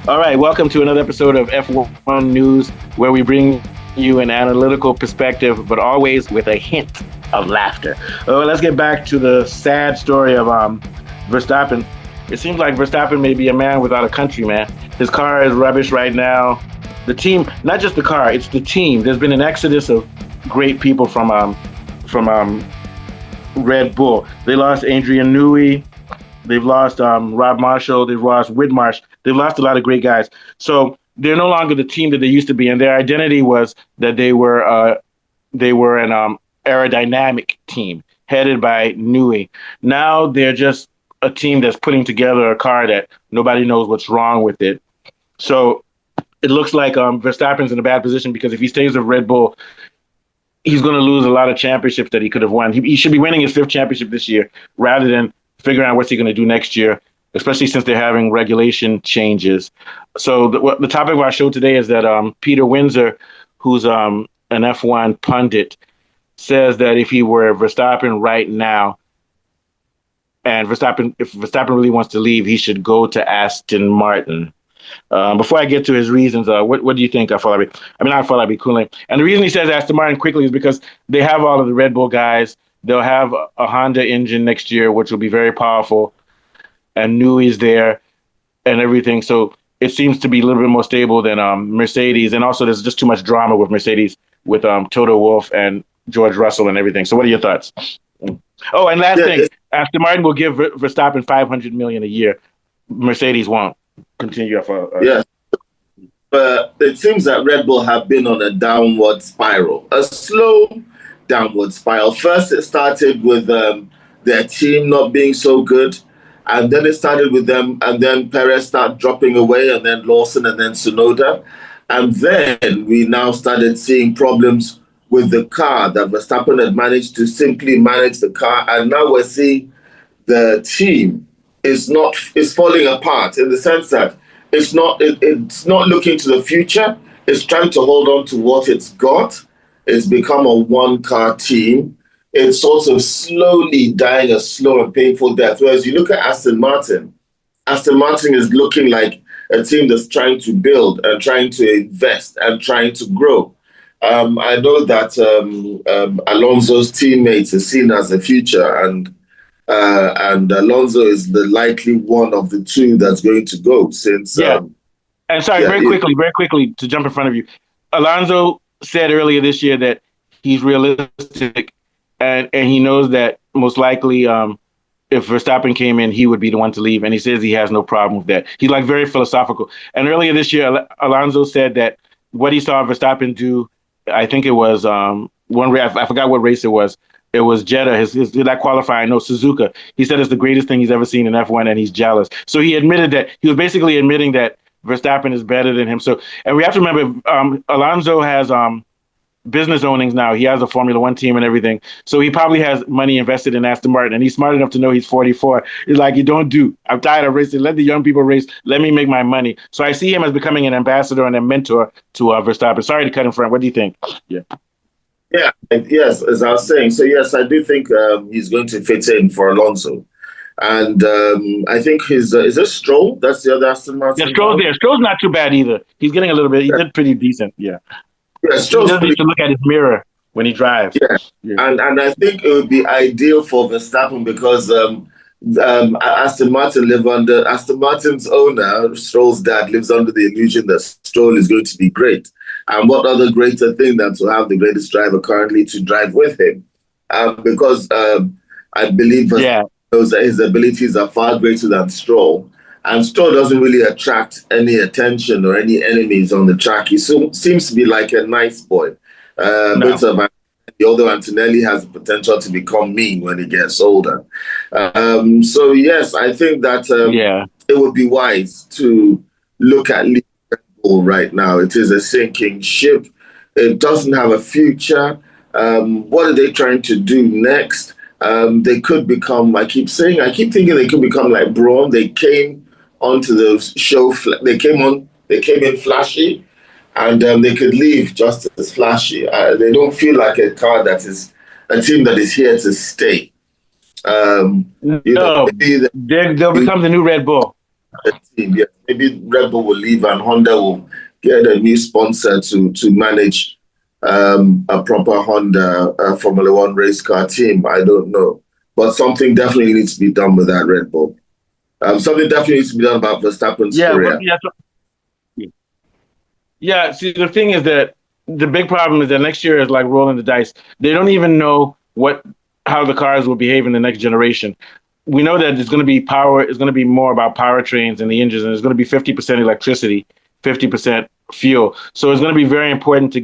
All right, welcome to another episode of F1 News, where we bring you an analytical perspective, but always with a hint of laughter. Let's get back to the sad story of Verstappen. It seems like Verstappen may be a man without a country, man. His car is rubbish right now. The team, not just the car, it's the team. There's been an exodus of great people from Red Bull. They lost Adrian Newey. They've lost Rob Marshall. They've lost Whitmarsh. They've lost a lot of great guys. So they're no longer the team that they used to be, and their identity was that they were an aerodynamic team headed by Newey. Now they're just a team that's putting together a car that nobody knows what's wrong with it. So it looks like Verstappen's in a bad position because if he stays with Red Bull, he's going to lose a lot of championships that he could have won. He should be winning his 5th championship this year rather than figuring out what's he going to do next year, especially since they're having regulation changes. So the topic of our show today is that Peter Windsor, who's an F1 pundit, says that if he were Verstappen right now, and if Verstappen really wants to leave, he should go to Aston Martin. Before I get to his reasons, what do you think, Afolabi? Not Afolabi, Kunle. And the reason he says Aston Martin quickly is because they have all of the Red Bull guys. They'll have a Honda engine next year, which will be very powerful, and Newey's there and everything. So it seems to be a little bit more stable than Mercedes. And also there's just too much drama with Mercedes, with Toto Wolff and George Russell and everything. So what are your thoughts? Oh, and last thing, Aston Martin will give Verstappen $500 million a year. Mercedes won't. Continue. Yeah. But it seems that Red Bull have been on a downward spiral, a slow downward spiral. First, it started with their team not being so good, and then it started with them, and then Perez started dropping away, and then Lawson, and then Tsunoda, and then we now started seeing problems with the car that Verstappen had managed to simply manage the car, and now we're seeing the team is falling apart in the sense that it's not looking to the future. It's trying to hold on to what it's got. It's become a one-car team. It's sort of slowly dying a slow and painful death. Whereas you look at Aston Martin is looking like a team that's trying to build and trying to invest and trying to grow. I know that Alonso's teammates are seen as the future, and Alonso is the likely one of the two that's going to go. Since and sorry, very quickly to jump in front of you, Alonso said earlier this year that he's realistic and he knows that most likely if Verstappen came in, he would be the one to leave. And he says he has no problem with that. He's like very philosophical. And earlier this year, Alonso said that what he saw Verstappen do, I think it was one race, I forgot what race it was. It was Jeddah, that qualifying, no, Suzuka. He said it's the greatest thing he's ever seen in F1 and he's jealous. So he admitted that, he was basically admitting that Verstappen is better than him. So, and we have to remember, Alonso has business ownings now. He has a Formula One team and everything. So he probably has money invested in Aston Martin, and he's smart enough to know he's 44. He's like, I'm tired of racing. Let the young people race. Let me make my money. So I see him as becoming an ambassador and a mentor to Verstappen. Sorry to cut in front. What do you think? Yeah, yes, as I was saying. So yes, I do think he's going to fit in for Alonso. And I think is it Stroll? That's the other Aston Martin. Yeah, Stroll's there. Stroll's not too bad either. He's getting a little bit. He did pretty decent. Yeah. Yeah, Stroll's he doesn't need to look at his mirror when he drives. Yeah. And I think it would be ideal for Verstappen because Aston Martin's owner, Stroll's dad, lives under the illusion that Stroll is going to be great. And what other greater thing than to have the greatest driver currently to drive with him? Because I believe his abilities are far greater than Stroll. And Stroll doesn't really attract any attention or any enemies on the track. He seems to be like a nice boy. Although Antonelli has the potential to become mean when he gets older. So, yes, I think that it would be wise to look at Red Bull right now. It is a sinking ship. It doesn't have a future. What are they trying to do next? They could become, I keep thinking they could become like Braun. They came onto the show, they came in flashy, and they could leave just as flashy. They don't feel like a car that is a team that is here to stay. They'll become the new Red Bull. the team. Yeah, maybe Red Bull will leave and Honda will get a new sponsor to manage a proper Honda Formula One race car team. I don't know, but something definitely needs to be done with that Red Bull. Something definitely needs to be done about Verstappen's career. Yeah. See, the thing is that the big problem is that next year is like rolling the dice. They don't even know how the cars will behave in the next generation. We know that it's going to be power. It's going to be more about powertrains and the engines, and it's going to be 50% electricity, 50% fuel. So it's going to be very important to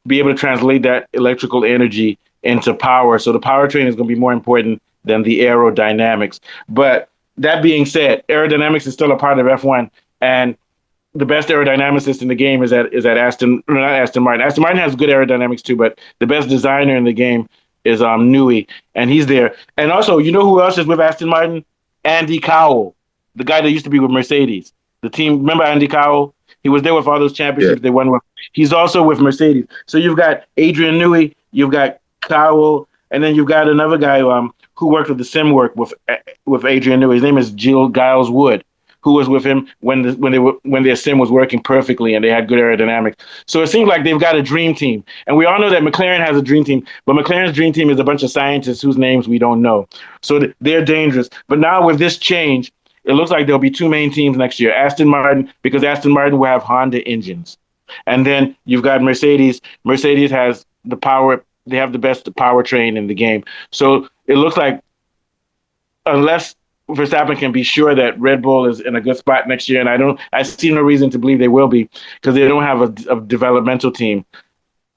be able to translate that electrical energy into power. So the powertrain is going to be more important than the aerodynamics. But that being said, aerodynamics is still a part of F1, and the best aerodynamicist in the game is at not Aston Martin. Aston Martin has good aerodynamics too, but the best designer in the game is Newey, and he's there. And also, you know who else is with Aston Martin? Andy Cowell, the guy that used to be with Mercedes. The team, remember Andy Cowell? He was there with all those championships they won with. He's also with Mercedes. So you've got Adrian Newey, you've got Cowell, and then you've got another guy who worked with the sim work with Adrian Newey. His name is Jill Giles Wood, who was with him when their sim was working perfectly and they had good aerodynamics. So it seems like they've got a dream team. And we all know that McLaren has a dream team, but McLaren's dream team is a bunch of scientists whose names we don't know. So they're dangerous. But now with this change, it looks like there'll be two main teams next year. Aston Martin, because Aston Martin will have Honda engines. And then you've got Mercedes. Mercedes has the power. They have the best powertrain in the game. So it looks like unless Verstappen can be sure that Red Bull is in a good spot next year, and I see no reason to believe they will be because they don't have a developmental team.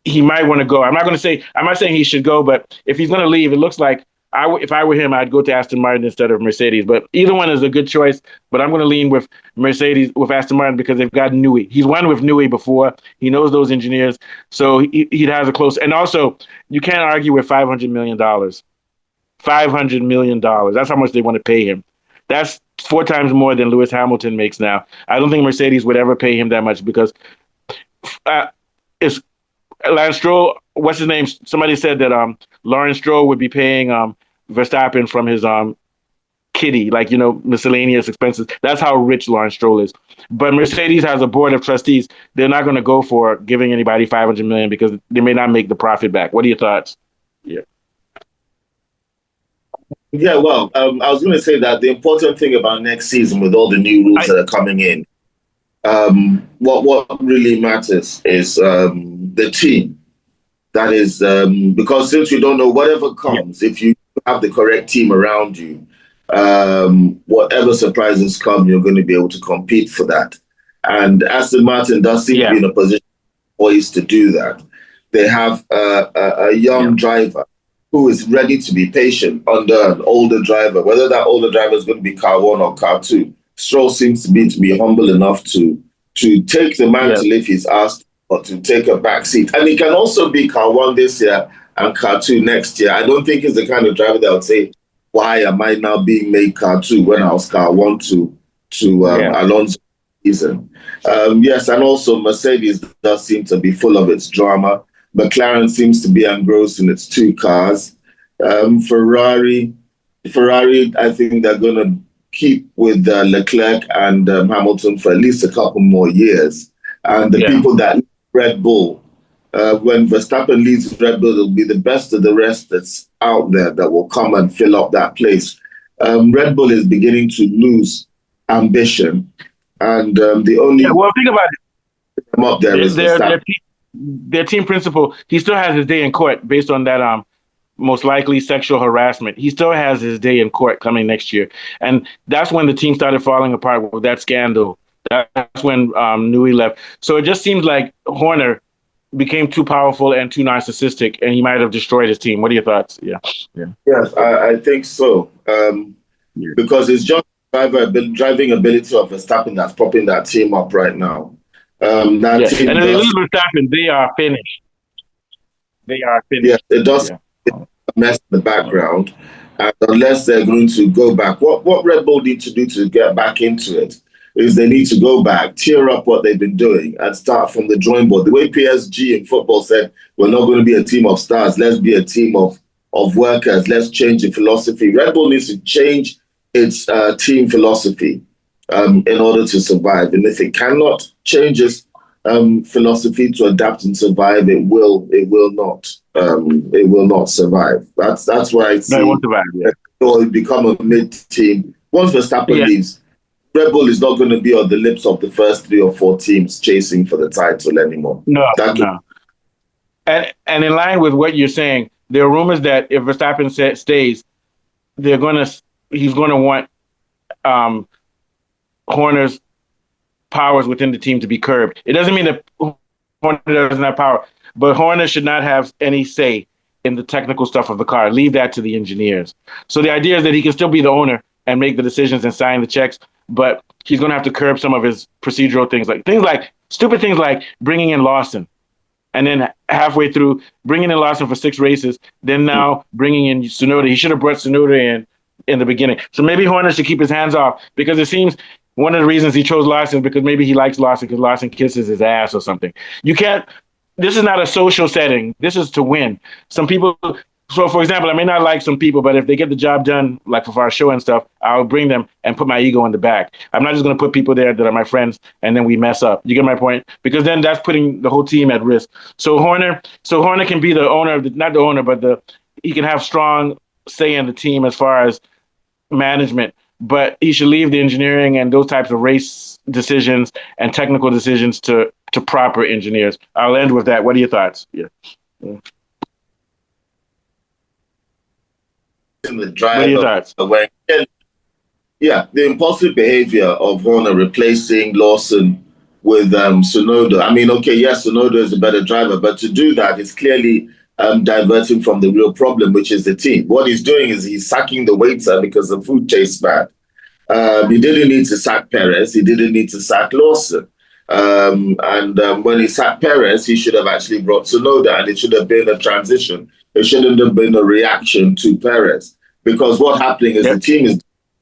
He might want to go. I'm not saying he should go, but if he's going to leave, it looks like if I were him, I'd go to Aston Martin instead of Mercedes. But either one is a good choice. But I'm going to lean with Aston Martin because they've got Newey. He's won with Newey before. He knows those engineers, so he has a close. And also, you can't argue with $500 million. $500 million. That's how much they want to pay him. That's 4 times more than Lewis Hamilton makes now. I don't think Mercedes would ever pay him that much because it's Lance Stroll. What's his name? Somebody said that Lawrence Stroll would be paying Verstappen from his kitty, like, miscellaneous expenses. That's how rich Lawrence Stroll is. But Mercedes has a board of trustees. They're not going to go for giving anybody $500 million because they may not make the profit back. What are your thoughts? Yeah. Yeah, well, I was going to say that the important thing about next season with all the new rules that are coming in, what really matters is the team. That is because since you don't know whatever comes, if you have the correct team around you, whatever surprises come, you're going to be able to compete for that. And Aston Martin does seem to be in a position poised to do that. They have a young driver who is ready to be patient under an older driver, whether that older driver is going to be car 1 or car 2. Stroll seems to be humble enough to take the mantle if he's asked, or to take a back seat. And he can also be car 1 this year and car 2 next year. I don't think he's the kind of driver that would say, why am I now being made car 2 when I was car 1 to Alonso season? Yes, and also Mercedes does seem to be full of its drama. McLaren seems to be engrossed in its 2 cars. Ferrari, I think they're going to keep with Leclerc and Hamilton for at least a couple more years. And the people that lead Red Bull, when Verstappen leads Red Bull, it'll be the best of the rest that's out there that will come and fill up that place. Red Bull is beginning to lose ambition. And the only... Yeah, well, think about it. Them up there is Verstappen. Their team principal, he still has his day in court based on that most likely sexual harassment. He still has his day in court coming next year. And that's when the team started falling apart with that scandal. That's when Newey left. So it just seems like Horner became too powerful and too narcissistic, and he might have destroyed his team. What are your thoughts? Yeah. Yes, I think so. Because it's just driving ability of Verstappen that's propping that team up right now. Team and if they lose Verstappen, they are finished. Yeah, it does mess in the background. And unless they're going to go back, what Red Bull need to do to get back into it is they need to go back, tear up what they've been doing, and start from the drawing board. The way PSG in football said, we're not going to be a team of stars, let's be a team of workers, let's change the philosophy. Red Bull needs to change its team philosophy. in order to survive. And if it cannot change its philosophy to adapt and survive, it will not survive. That's why I No, it see won't survive. Yeah. it will become a mid-team. Once Verstappen leaves, Red Bull is not going to be on the lips of the first 3 or 4 teams chasing for the title anymore. No. And in line with what you're saying, there are rumors that if Verstappen stays, he's gonna want Horner's powers within the team to be curbed. It doesn't mean that Horner doesn't have power, but Horner should not have any say in the technical stuff of the car. Leave that to the engineers. So the idea is that he can still be the owner and make the decisions and sign the checks, but he's going to have to curb some of his procedural things, like stupid things like bringing in Lawson, and then halfway through bringing in Lawson for 6 races, then now bringing in Tsunoda. He should have brought Tsunoda in the beginning. So maybe Horner should keep his hands off, because it seems one of the reasons he chose Lawson is because maybe he likes Lawson because Lawson kisses his ass or something. You can't. This is not a social setting. This is to win. Some people. So, for example, I may not like some people, but if they get the job done, like for our show and stuff, I'll bring them and put my ego in the back. I'm not just going to put people there that are my friends and then we mess up. You get my point? Because then that's putting the whole team at risk. So Horner can be the owner of not the owner, but he can have strong say in the team as far as management. But he should leave the engineering and those types of race decisions and technical decisions to proper engineers. I'll end with that. What are your thoughts? Yeah. In the driver, the impulsive behavior of Horner replacing Lawson with Tsunoda. I mean, okay, yes, Tsunoda is a better driver, but to do that is clearly diverting from the real problem, which is the team. What he's doing is he's sacking the waiter because the food tastes bad. He didn't need to sack Perez. He didn't need to sack Lawson. When he sacked Perez, he should have actually brought Tsunoda, and it should have been a transition. It shouldn't have been a reaction to Perez, because what's happening is the team is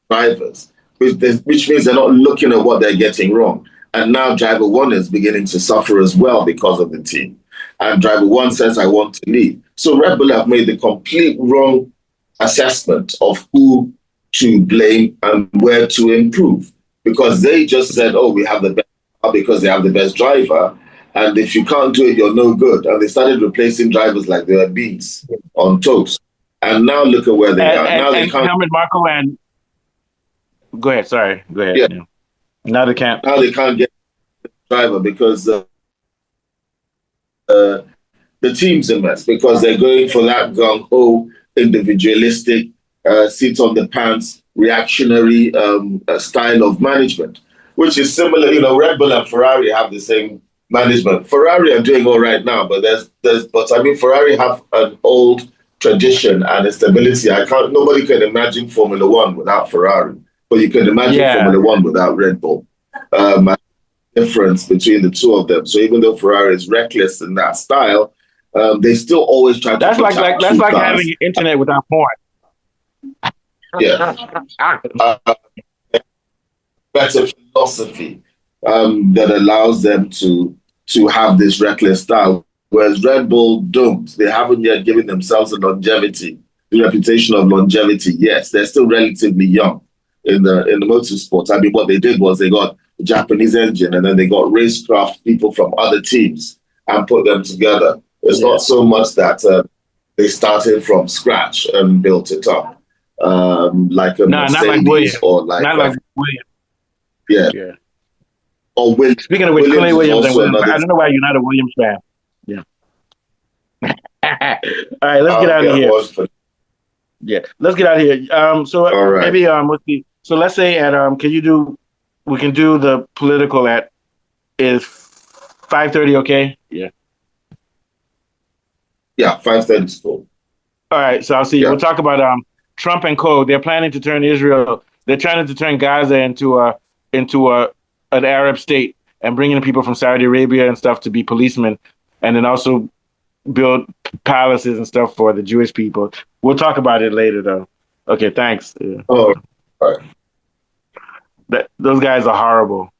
drivers, which means they're not looking at what they're getting wrong. And now driver 1 is beginning to suffer as well because of the team. And driver 1 says, I want to leave. So Red Bull have made the complete wrong assessment of who to blame and where to improve, because they just said, oh, we have the best because they have the best driver. And if you can't do it, you're no good. And they started replacing drivers like they were beans on toast. And now look at where they are. Now they can't. Helmut Marko and go ahead. Sorry, go ahead. Yeah. Now they can't. Now they can't get the driver because the team's a mess, because they're going for that gung-ho, individualistic, seat on the pants, reactionary style of management, which is similar. You know, Red Bull and Ferrari have the same management. Ferrari are doing all right now, but Ferrari have an old tradition and stability. Nobody can imagine Formula One without Ferrari, but you can imagine Formula One without Red Bull. Difference between the two of them. So even though Ferrari is reckless in that style, they still always try to. That's like having internet without porn. Yeah. Better philosophy that allows them to have this reckless style, whereas Red Bull don't. They haven't yet given themselves the reputation of longevity. Yes, they're still relatively young in the motorsport. I mean, what they did was they got a Japanese engine, and then they got racecraft people from other teams and put them together. It's not so much that they started from scratch and built it up. Like a Mercedes or like Williams. Yeah. Or Williams. Speaking of which, Clay Williams and Williams, I don't know why you're not a Williams fan. Yeah. All right, let's get out of here. Yeah, let's get out of here. So maybe let's see. So let's say we can do the political is 5:30 okay? Yeah. Yeah, 5:30 is cool. All right, so I'll see you. Yeah. We'll talk about Trump and co. They're planning to turn Israel. They're trying to turn Gaza into an Arab state and bring in people from Saudi Arabia and stuff to be policemen, and then also build palaces and stuff for the Jewish people. We'll talk about it later, though. Okay, thanks. Yeah. Oh, all right. Those guys are horrible.